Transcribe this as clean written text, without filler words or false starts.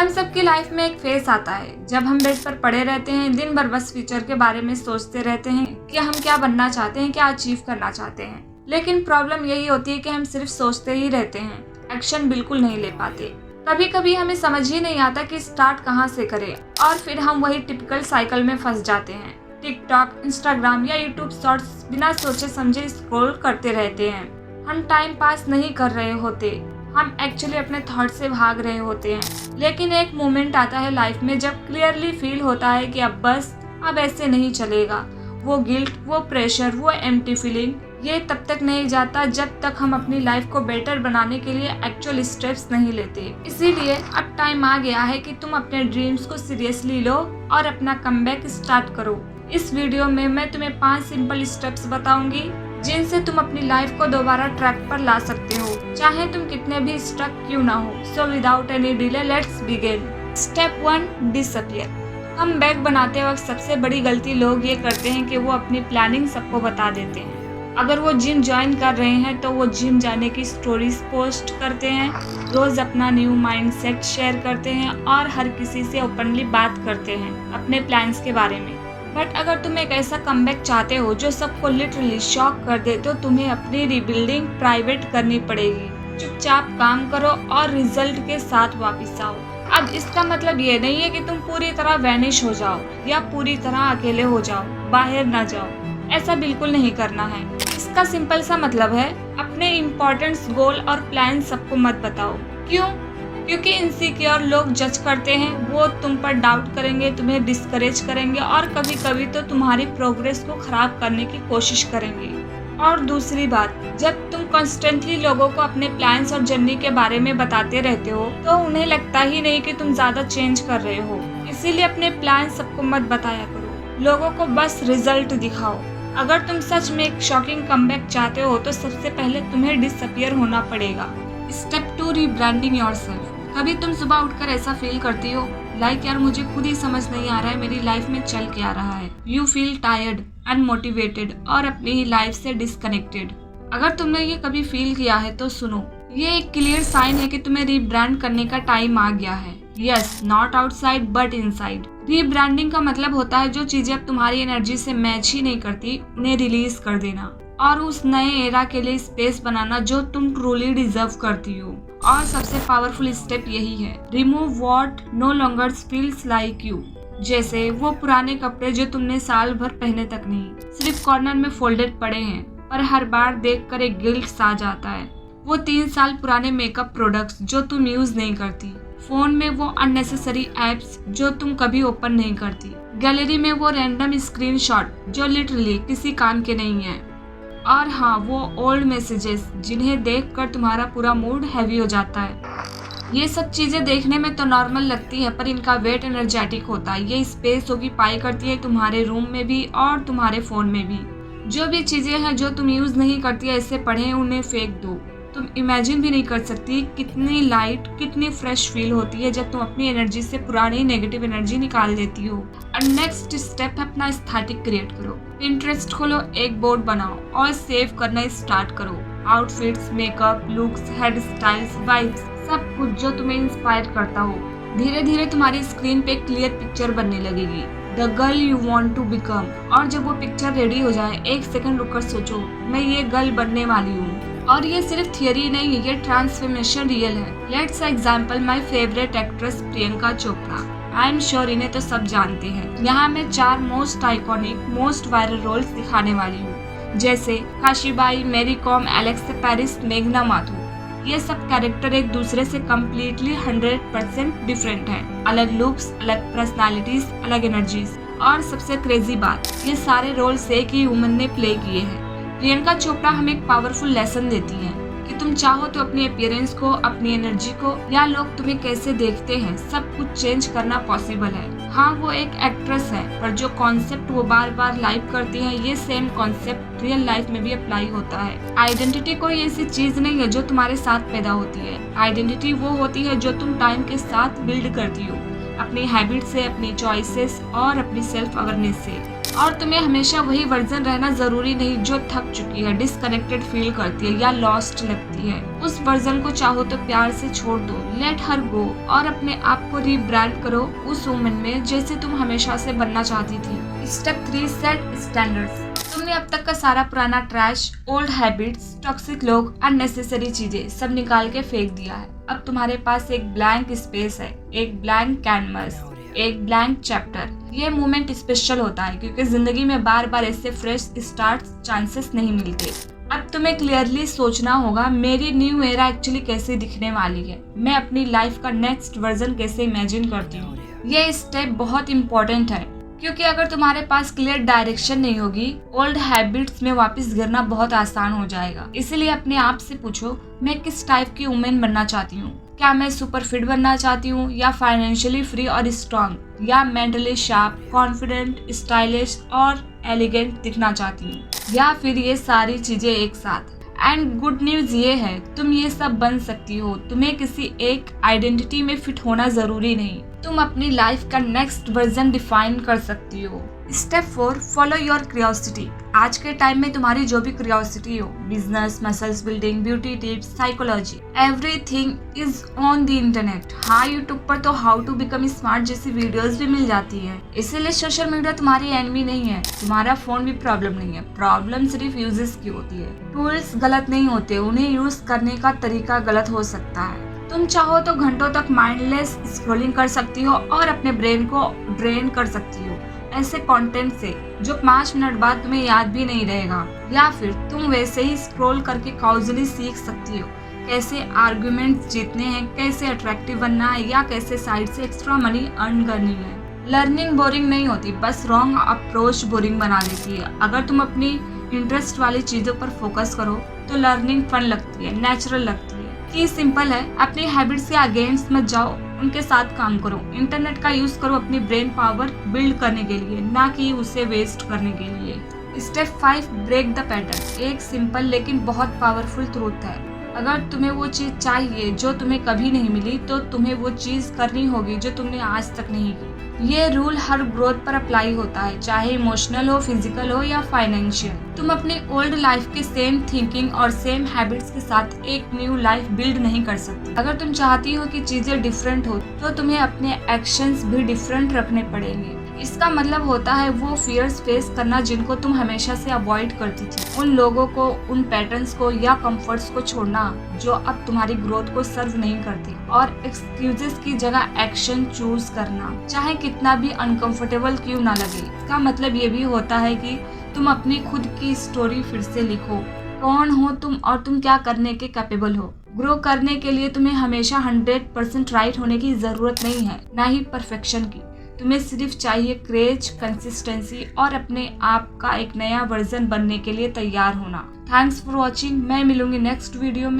हम सबकी लाइफ में एक फेज आता है जब हम बेड पर पड़े रहते हैं, दिन भर बस फ्यूचर के बारे में सोचते रहते हैं कि हम क्या बनना चाहते हैं, क्या अचीव करना चाहते हैं। लेकिन प्रॉब्लम यही होती है कि हम सिर्फ सोचते ही रहते हैं, एक्शन बिल्कुल नहीं ले पाते। कभी कभी हमें समझ ही नहीं आता कि स्टार्ट कहाँ से करें और फिर हम वही टिपिकल साइकिल में फंस जाते हैं। टिकटॉक, इंस्टाग्राम या यूट्यूब शॉर्ट्स बिना सोचे समझे स्क्रॉल करते रहते हैं। हम टाइम पास नहीं कर रहे होते, हम एक्चुअली अपने थॉट से भाग रहे होते हैं। लेकिन एक मोमेंट आता है लाइफ में जब क्लियरली फील होता है कि अब ऐसे नहीं चलेगा। वो गिल्ट, वो प्रेशर, वो एम्प्टी फीलिंग, ये तब तक नहीं जाता जब तक हम अपनी लाइफ को बेटर बनाने के लिए एक्चुअल स्टेप्स नहीं लेते। इसीलिए अब टाइम आ गया है कि तुम अपने ड्रीम्स को सीरियसली लो और अपना कमबैक स्टार्ट करो। इस वीडियो में मैं तुम्हें 5 सिंपल स्टेप्स बताऊंगी जिनसे तुम अपनी लाइफ को दोबारा ट्रैक पर ला सकते हो, चाहे तुम कितने भी स्टक क्यों ना हो। So without any delay let's begin. Step 1, disappear. Come back बनाते वक्त सबसे बड़ी गलती लोग ये करते हैं कि वो अपनी प्लानिंग सबको बता देते हैं। अगर वो जिम ज्वाइन कर रहे हैं तो वो जिम जाने की स्टोरीज पोस्ट करते हैं, रोज अपना न्यू माइंडसेट शेयर करते हैं और हर किसी से ओपनली बात करते हैं अपने प्लान्स के बारे में। बट अगर तुम एक ऐसा कमबैक चाहते हो जो सबको लिटरली शॉक कर दे तो तुम्हें अपनी रीबिल्डिंग प्राइवेट करनी पड़ेगी। चुपचाप काम करो और रिजल्ट के साथ वापस आओ। अब इसका मतलब ये नहीं है कि तुम पूरी तरह वैनिश हो जाओ या पूरी तरह अकेले हो जाओ, बाहर ना जाओ। ऐसा बिल्कुल नहीं करना है। इसका सिंपल सा मतलब है अपने इम्पोर्टेंट गोल और प्लान सबको मत बताओ। क्यों? क्योंकि इनसिक्योर लोग जज करते हैं, वो तुम पर डाउट करेंगे, तुम्हें डिस्करेज करेंगे और कभी कभी तो तुम्हारी प्रोग्रेस को खराब करने की कोशिश करेंगे। और दूसरी बात, जब तुम कॉन्स्टेंटली लोगों को अपने प्लान्स और जर्नी के बारे में बताते रहते हो तो उन्हें लगता ही नहीं कि तुम ज्यादा चेंज कर रहे हो। इसीलिए अपने प्लान सबको मत बताया करो, लोगों को बस रिजल्ट दिखाओ। अगर तुम सच में एक शॉकिंग कमबैक चाहते हो तो सबसे पहले तुम्हें डिसअपियर होना पड़ेगा। Step 2, rebranding yourself. कभी तुम सुबह उठकर ऐसा फील करती हो लाइक यार मुझे खुद ही समझ नहीं आ रहा है मेरी लाइफ में चल क्या रहा है। यू फील टायर्ड, अनमोटिवेटेड और अपनी ही लाइफ से डिस्कनेक्टेड। अगर तुमने ये कभी फील किया है तो सुनो, ये एक क्लियर साइन है कि तुम्हें रीब्रांड करने का टाइम आ गया है। Yes, not outside but inside. Rebranding का मतलब होता है जो चीजें अब तुम्हारी एनर्जी से मैच ही नहीं करती उन्हें रिलीज कर देना और उस नए एरा के लिए स्पेस बनाना जो तुम ट्रूली डिजर्व करती हो। और सबसे पावरफुल स्टेप यही है, remove what no longer feels like you. जैसे वो पुराने कपड़े जो तुमने साल भर पहने तक नहीं, सिर्फ कॉर्नर में फोल्डेड पड़े हैं पर हर बार देखकर एक गिल्ट सा जाता है। वो 3 साल पुराने मेकअप प्रोडक्ट्स जो तुम यूज नहीं करती, फोन में वो अननेसेसरी एप्स जो तुम कभी ओपन नहीं करती, गैलरी में वो रैंडम स्क्रीनशॉट जो लिटरली किसी काम के नहीं है, और हाँ वो ओल्ड मैसेजेस जिन्हें देखकर तुम्हारा पूरा मूड हैवी हो जाता है। ये सब चीजें देखने में तो नॉर्मल लगती है पर इनका वेट एनर्जेटिक होता है। ये स्पेस ऑक्यूपाई करती है तुम्हारे रूम में भी और तुम्हारे फोन में भी। जो भी चीजें हैं जो तुम यूज नहीं करती ऐसे पढ़े उन्हें फेंक दो। तुम इमेजिन भी नहीं कर सकती कितनी लाइट, कितनी फ्रेश फील होती है जब तुम अपनी एनर्जी से पुरानी नेगेटिव एनर्जी निकाल देती हो। और नेक्स्ट स्टेप है अपना एस्थेटिक क्रिएट करो। पिंटरेस्ट खोलो, एक बोर्ड बनाओ और सेव करना स्टार्ट करो। Outfits, makeup, looks, hair styles, vibes, सब कुछ जो तुम्हें इंस्पायर करता हो। धीरे धीरे तुम्हारी स्क्रीन पे क्लियर पिक्चर बनने लगेगी, the girl you want to become. और जब वो पिक्चर रेडी हो जाए, 1 सेकंड रुककर सोचो, मैं ये गर्ल बनने वाली हूँ। और ये सिर्फ थियरी नहीं है, ये ट्रांसफॉर्मेशन रियल है। Let's example my favourite actress Priyanka Chopra. I am sure इन्हें तो सब जानते हैं। यहाँ मैं 4 most iconic, most viral roles दिखाने वाली हूँ, जैसे काशीबाई, मैरी कॉम, एलेक्सा पेरिस, मेघना माथुर। ये सब कैरेक्टर एक दूसरे से कम्प्लीटली 100% डिफरेंट हैं। अलग लुक्स, अलग पर्सनालिटीज, अलग एनर्जीज। और सबसे क्रेजी बात, ये सारे रोल्स एक ही वुमन ने प्ले किए हैं। प्रियंका चोपड़ा हमें एक पावरफुल लेसन देती है कि तुम चाहो तो अपनी अपीयरेंस को, अपनी एनर्जी को या लोग तुम्हें कैसे देखते हैं, सब कुछ चेंज करना पॉसिबल है। हाँ वो एक एक्ट्रेस है पर जो कॉन्सेप्ट वो बार बार लाइव करती है ये सेम कॉन्सेप्ट रियल लाइफ में भी अप्लाई होता है। आइडेंटिटी कोई ऐसी चीज नहीं है जो तुम्हारे साथ पैदा होती है। आइडेंटिटी वो होती है जो तुम टाइम के साथ बिल्ड करती हो, अपनी हैबिट से, अपनी चॉइसेस और अपनी सेल्फ अवेयरनेस से। और तुम्हें हमेशा वही वर्जन रहना जरूरी नहीं जो थक चुकी है, डिसकनेक्टेड फील करती है या लॉस्ट लगती है। उस वर्जन को चाहो तो प्यार से छोड़ दो, लेट हर गो, और अपने आप को रीब्रांड करो उस वुमन में जैसे तुम हमेशा से बनना चाहती थी। Step 3, set standards. तुमने अब तक का सारा पुराना ट्रैश, ओल्ड हैबिट्स, टॉक्सिक लोग, अननेसेसरी चीजें सब निकाल के फेंक दिया है। अब तुम्हारे पास एक ब्लैंक स्पेस है, एक ब्लैंक कैनवस, एक ब्लैंक चैप्टर। ये मोमेंट स्पेशल होता है क्योंकि जिंदगी में बार बार ऐसे फ्रेश स्टार्ट चांसेस नहीं मिलते। अब तुम्हें क्लियरली सोचना होगा, मेरी न्यू एरा एक्चुअली कैसे दिखने वाली है, मैं अपनी लाइफ का नेक्स्ट वर्जन कैसे इमेजिन करती हूँ। ये स्टेप बहुत इंपॉर्टेंट है क्योंकि अगर तुम्हारे पास क्लियर डायरेक्शन नहीं होगी, ओल्ड हैबिट्स में वापस गिरना बहुत आसान हो जाएगा। इसीलिए अपने आप से पूछो, मैं किस टाइप की वुमेन बनना चाहती हूँ? क्या मैं सुपर फिट बनना चाहती हूँ, या फाइनेंशियली फ्री और स्ट्रांग, या मेंटली शार्प, कॉन्फिडेंट, स्टाइलिश और एलिगेंट दिखना चाहती हूँ, या फिर ये सारी चीजें एक साथ? एंड गुड न्यूज ये है, तुम ये सब बन सकती हो। तुम्हें किसी एक आइडेंटिटी में फिट होना जरूरी नहीं, तुम अपनी लाइफ का नेक्स्ट वर्जन डिफाइन कर सकती हो। Step 4, follow your curiosity. आज के टाइम में तुम्हारी जो भी क्यूरियोसिटी हो, business, muscles building, beauty tips, psychology, everything is on the internet. हाँ, यूट्यूब पर तो हाउ टू बिकम स्मार्ट जैसी वीडियोस भी मिल जाती है। इसीलिए सोशल मीडिया तुम्हारी एनिमी नहीं है, तुम्हारा फोन भी प्रॉब्लम नहीं है। प्रॉब्लम सिर्फ यूजेस की होती है। टूल्स गलत नहीं होते, उन्हें यूज करने का तरीका गलत हो सकता है। तुम चाहो तो घंटों तक माइंडलेस स्क्रॉलिंग कर सकती हो और अपने ब्रेन को ड्रेन कर सकती हो ऐसे कंटेंट से जो 5 मिनट बाद तुम्हें याद भी नहीं रहेगा। या फिर तुम वैसे ही स्क्रॉल करके काउजली सीख सकती हो कैसे आर्गुमेंट्स जीतने हैं, कैसे अट्रैक्टिव बनना है, या कैसे साइड से एक्स्ट्रा मनी अर्न करनी है। लर्निंग बोरिंग नहीं होती, बस रॉन्ग अप्रोच बोरिंग बना देती है। अगर तुम अपनी इंटरेस्ट वाली चीजों पर फोकस करो तो लर्निंग फन लगती है, नेचुरल लगती है। की सिंपल है, अपनी हैबिट्स के अगेंस्ट मत जाओ, उनके साथ काम करो। इंटरनेट का यूज करो अपनी ब्रेन पावर बिल्ड करने के लिए, ना कि उसे वेस्ट करने के लिए। Step 5, break the pattern. एक सिंपल लेकिन बहुत पावरफुल ट्रूथ है, अगर तुम्हें वो चीज चाहिए जो तुम्हें कभी नहीं मिली तो तुम्हें वो चीज करनी होगी जो तुमने आज तक नहीं की। ये रूल हर ग्रोथ पर अप्लाई होता है, चाहे इमोशनल हो, फिजिकल हो या फाइनेंशियल। तुम अपनी ओल्ड लाइफ के सेम थिंकिंग और सेम हैबिट्स के साथ एक न्यू लाइफ बिल्ड नहीं कर सकती। अगर तुम चाहती हो कि चीजें डिफरेंट हो तो तुम्हें अपने एक्शंस भी डिफरेंट रखने पड़ेंगे। इसका मतलब होता है वो फियर्स फेस करना जिनको तुम हमेशा से अवॉइड करती थी, उन लोगों को, उन पैटर्न्स को या कंफर्ट्स को छोड़ना जो अब तुम्हारी ग्रोथ को सर्व नहीं करती, और एक्सक्यूजेस की जगह एक्शन चूज करना, चाहे कितना भी अनकंफर्टेबल क्यों ना लगे। इसका मतलब ये भी होता है कि तुम अपनी खुद की स्टोरी फिर से लिखो। कौन हो तुम और तुम क्या करने के कैपेबल हो। ग्रो करने के लिए तुम्हें हमेशा 100% राइट होने की जरूरत नहीं है, ना ही परफेक्शन की। तुम्हें सिर्फ चाहिए करेज, कंसिस्टेंसी और अपने आप का एक नया वर्जन बनने के लिए तैयार होना। Thanks for watching. मैं मिलूंगी नेक्स्ट वीडियो में।